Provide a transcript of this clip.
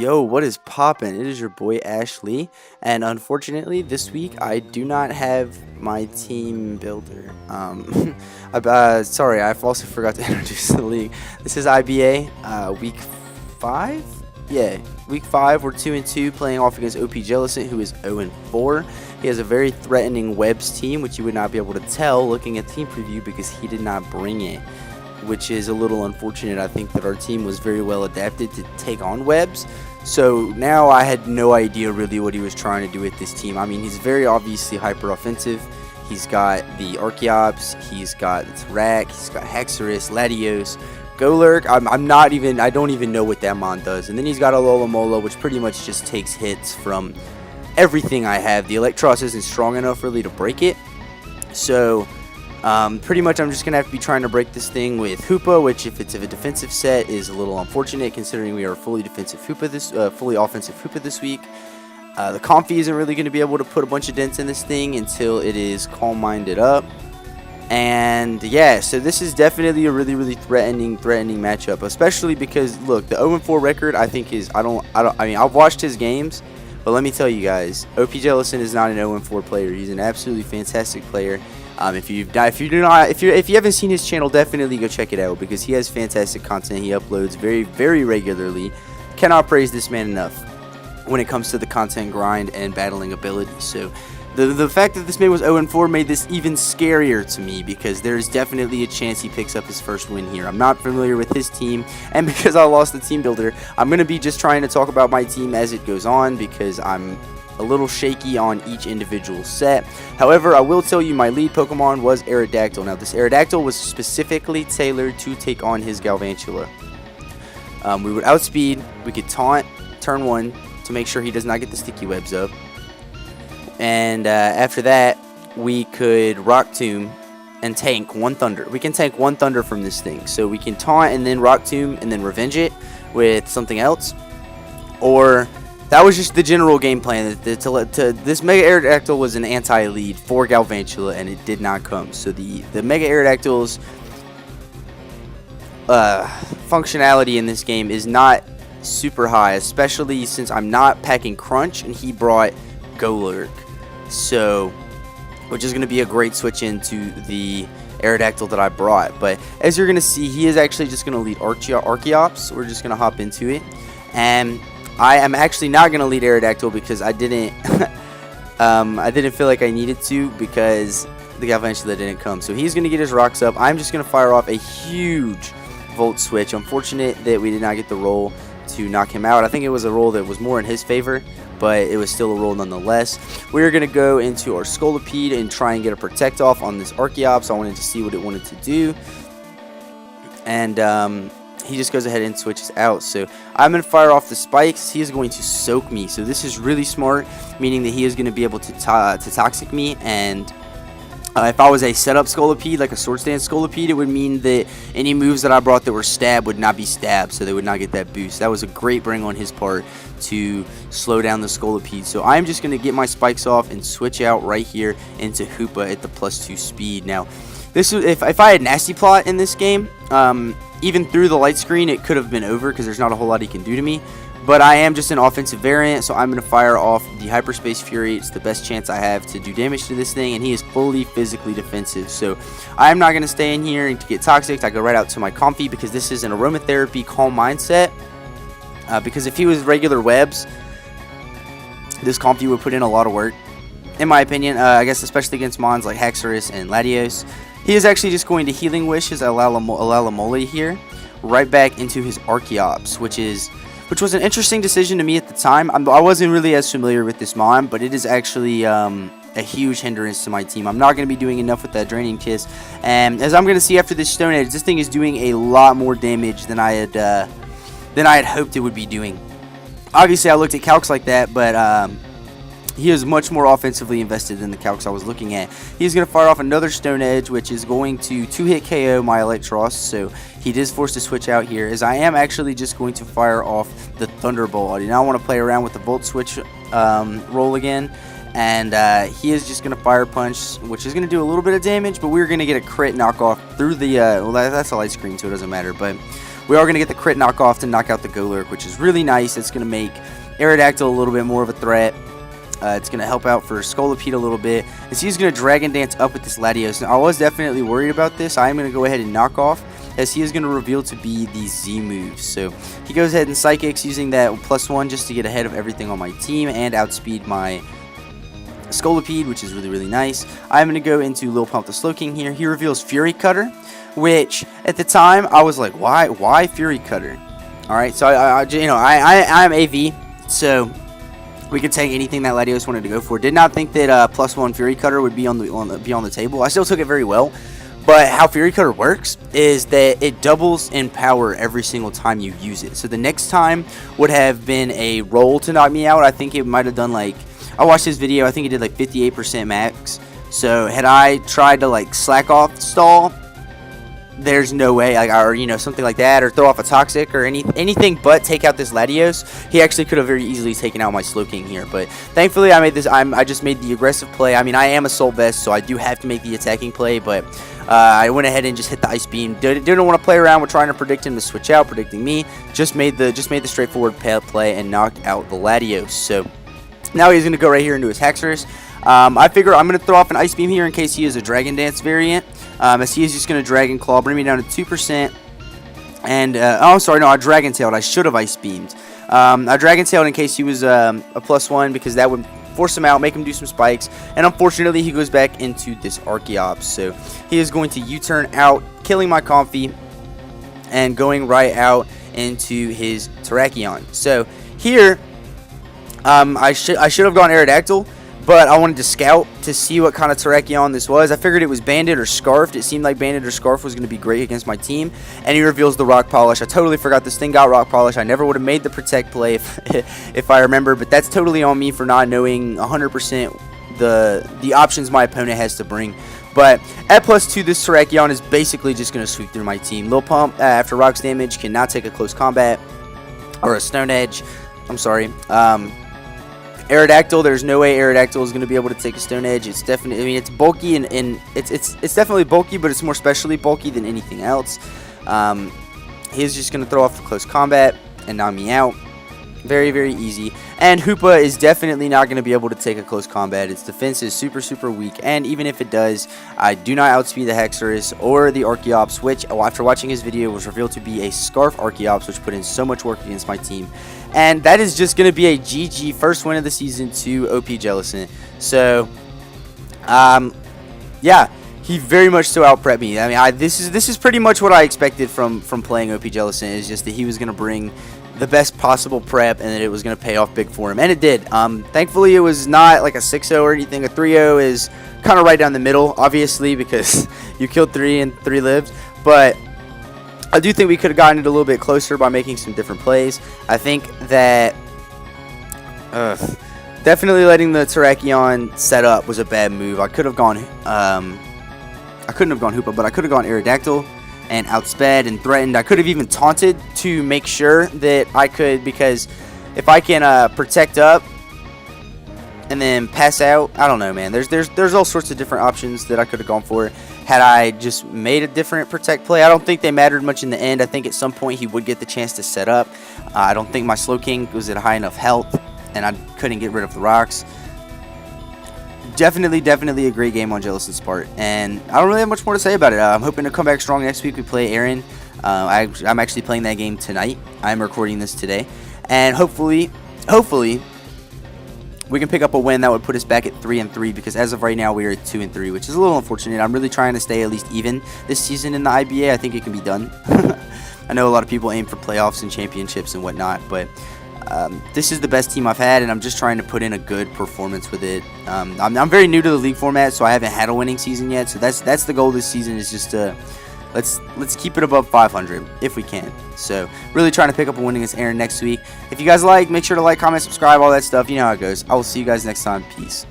Yo, what is poppin'? It is your boy Ashley, and unfortunately this week I do not have my team builder. Sorry, I also forgot to introduce the league. This is IBA, week 5? Yeah, week 5, we're 2-2 playing off against OPJellicent, who is 0-4. He has a very threatening Webs team, which you would not be able to tell looking at team preview because he did not bring it, which is a little unfortunate. I think that our team was very well adapted to take on Webs. So now I had no idea really what he was trying to do with this team. I mean, he's very obviously hyper offensive. He's got the Archeops, he's got the Rack, he's got Hexorus, Latios, Golurk. I don't even know what that mon does. And then he's got a Alomomola, which pretty much just takes hits from everything I have. The Electros isn't strong enough really to break it. So pretty much I'm just going to have to be trying to break this thing with Hoopa, which if it's a defensive set is a little unfortunate considering we are fully offensive Hoopa this week. The Comfy isn't really going to be able to put a bunch of dents in this thing until it is calm-minded up. And yeah, so this is definitely a really threatening matchup, especially because look, the 0-4 record I think is I mean I've watched his games, but let me tell you guys, OPJellicent is not an 0-4 player. He's an absolutely fantastic player. If you haven't seen his channel, definitely go check it out because he has fantastic content. He uploads very regularly. Cannot praise this man enough when it comes to the content grind and battling ability. So the fact that this man was 0-4 made this even scarier to me because there is definitely a chance he picks up his first win here. I'm not familiar with his team, and because I lost the team builder, I'm going to be just trying to talk about my team as it goes on because I'm a little shaky on each individual set. However, I will tell you my lead Pokemon was Aerodactyl. Now, this Aerodactyl was specifically tailored to take on his Galvantula. We would outspeed, we could taunt turn 1 to make sure he does not get the sticky webs up. And after that, we could Rock Tomb and tank 1 Thunder. We can tank 1 Thunder from this thing. So we can taunt and then Rock Tomb and then revenge it with something else. Or that was just the general game plan. This Mega Aerodactyl was an anti-lead for Galvantula, and it did not come. So the Mega Aerodactyl's functionality in this game is not super high, especially since I'm not packing Crunch, and he brought Golurk. So, which is going to be a great switch into the Aerodactyl that I brought. But as you're going to see, he is actually just going to lead Archeops. We're just going to hop into it. And I am actually not going to lead Aerodactyl because I didn't feel like I needed to because the Galvantula didn't come. So he's going to get his rocks up. I'm just going to fire off a huge Volt Switch. Unfortunate that we did not get the roll to knock him out. I think it was a roll that was more in his favor, but it was still a roll nonetheless. We're going to go into our Scolipede and try and get a Protect off on this Archeops. I wanted to see what it wanted to do. And he just goes ahead and switches out. So I'm going to fire off the spikes. He is going to soak me. So this is really smart, meaning that he is going to be able to toxic me. And if I was a setup Scolipede, like a Sword Stance Scolipede, it would mean that any moves that I brought that were stab would not be stabbed, so they would not get that boost. That was a great bring on his part to slow down the Scolipede. So I'm just going to get my spikes off and switch out right here into Hoopa at the +2 speed. Now, this is if I had Nasty Plot in this game, even through the light screen, it could have been over because there's not a whole lot he can do to me. But I am just an offensive variant, so I'm going to fire off the Hyperspace Fury. It's the best chance I have to do damage to this thing, and he is fully physically defensive. So I'm not going to stay in here and to get toxic. I go right out to my Comfy because this is an Aromatherapy Calm Mindset. Because if he was regular Webs, this Comfy would put in a lot of work, in my opinion. I guess especially against mons like Hexorus and Latios. He is actually just going to Healing Wish his Alomomola here, right back into his Archeops, which was an interesting decision to me at the time. I wasn't really as familiar with this mon, but it is actually a huge hindrance to my team. I'm not going to be doing enough with that Draining Kiss, and as I'm going to see after this Stone Edge, this thing is doing a lot more damage than I had hoped it would be doing. Obviously, I looked at calcs like that, but he is much more offensively invested than the calcs I was looking at. He's going to fire off another Stone Edge, which is going to 2-hit KO my Electros, so he is forced to switch out here, as I am actually just going to fire off the Thunderbolt. I do not want to play around with the Volt Switch roll again, and he is just going to Fire Punch, which is going to do a little bit of damage, but we're going to get a crit knockoff through the, well, that's a light screen, so it doesn't matter, but we are going to get the crit knockoff to knock out the Golurk, which is really nice. It's going to make Aerodactyl a little bit more of a threat. It's going to help out for Scolipede a little bit. And so he's going to Dragon Dance up with this Latios. Now, I was definitely worried about this. I am going to go ahead and knock off, as he is going to reveal to be the Z moves. So he goes ahead and Psychics using that +1 just to get ahead of everything on my team and outspeed my Scolipede, which is really, really nice. I'm going to go into Lil Pump the Slowking here. He reveals Fury Cutter, which at the time I was like, why Fury Cutter? Alright, so I'm AV, so we could take anything that Latios wanted to go for. Did not think that +1 Fury Cutter would be on the table. I still took it very well, but how Fury Cutter works is that it doubles in power every single time you use it. So the next time would have been a roll to knock me out. I think it might have done like, I watched this video, I think it did like 58% max. So had I tried to like slack off stall, there's no way, like, or something like that, or throw off a Toxic or anything but take out this Latios, he actually could have very easily taken out my Slowking here. But thankfully I just made the aggressive play. I mean, I am a Soul Vest, so I do have to make the attacking play, but I went ahead and just hit the Ice Beam. Didn't want to play around with trying to predict him to switch out, predicting me. Just made the straightforward play and knocked out the Latios. So now he's going to go right here into his Haxorus. I figure I'm going to throw off an Ice Beam here in case he is a Dragon Dance variant. As he is just going to Dragon Claw, bring me down to 2%. And, oh, sorry, no, I Dragon Tailed. I should have Ice Beamed. I Dragon Tailed in case he was a +1, because that would force him out, make him do some spikes. And unfortunately, he goes back into this Archeops. So he is going to U-turn out, killing my Comfey, and going right out into his Terrakion. So here, I should have gone Aerodactyl, but I wanted to scout to see what kind of Terrakion this was. I figured it was Banded or Scarfed. It seemed like Banded or Scarf was going to be great against my team. And he reveals the Rock Polish. I totally forgot this thing got Rock Polish. I never would have made the Protect play if I remember. But that's totally on me for not knowing 100% the options my opponent has to bring. But at +2, this Terrakion is basically just going to sweep through my team. Lil Pump, after Rock's damage, cannot take a close combat. Or a Stone Edge. I'm sorry. Aerodactyl, there's no way Aerodactyl is going to be able to take a Stone Edge. It's definitely, I mean, it's bulky and it's definitely bulky, but it's more specially bulky than anything else. He's just going to throw off the close combat and knock me out. Very, very easy. And Hoopa is definitely not going to be able to take a close combat. Its defense is super, super weak. And even if it does, I do not outspeed the Haxorus or the Archeops, which, after watching his video, was revealed to be a Scarf Archeops, which put in so much work against my team. And that is just going to be a GG first win of the season to OPJellicent. So, yeah, he very much so out-prepped me. I mean, this is pretty much what I expected from playing OPJellicent, is just that he was going to bring the best possible prep and that it was going to pay off big for him. And it did. Thankfully, it was not like a 6-0 or anything. A 3-0 is kind of right down the middle, obviously, because you killed 3 and 3 lived. But I do think we could have gotten it a little bit closer by making some different plays. I think that definitely letting the Terrakion set up was a bad move. I could have gone, I couldn't have gone Hoopa, but I could have gone Aerodactyl and outsped and threatened. I could have even taunted to make sure that I could, because if I can protect up and then pass out, I don't know, man. There's all sorts of different options that I could have gone for had I just made a different protect play. I don't think they mattered much in the end. I think at some point he would get the chance to set up. I don't think my Slowking was at high enough health, and I couldn't get rid of the rocks. Definitely a great game on Jellicent's part, and I don't really have much more to say about it. I'm hoping to come back strong next week. We play Aaron. I'm actually playing that game tonight. I'm recording this today, and hopefully we can pick up a win that would put us back at 3-3, because as of right now we are at 2-3, which is a little unfortunate. I'm really trying to stay at least even this season in the IBA. I think it can be done. I know a lot of people aim for playoffs and championships and whatnot, but this is the best team I've had, and I'm just trying to put in a good performance with it. I'm very new to the league format, so I haven't had a winning season yet. So that's the goal this season, is just to let's keep it above 500 if we can. So really trying to pick up a win against Aaron next week. If you guys like, make sure to like, comment, subscribe, all that stuff. You know how it goes. I will see you guys next time. Peace.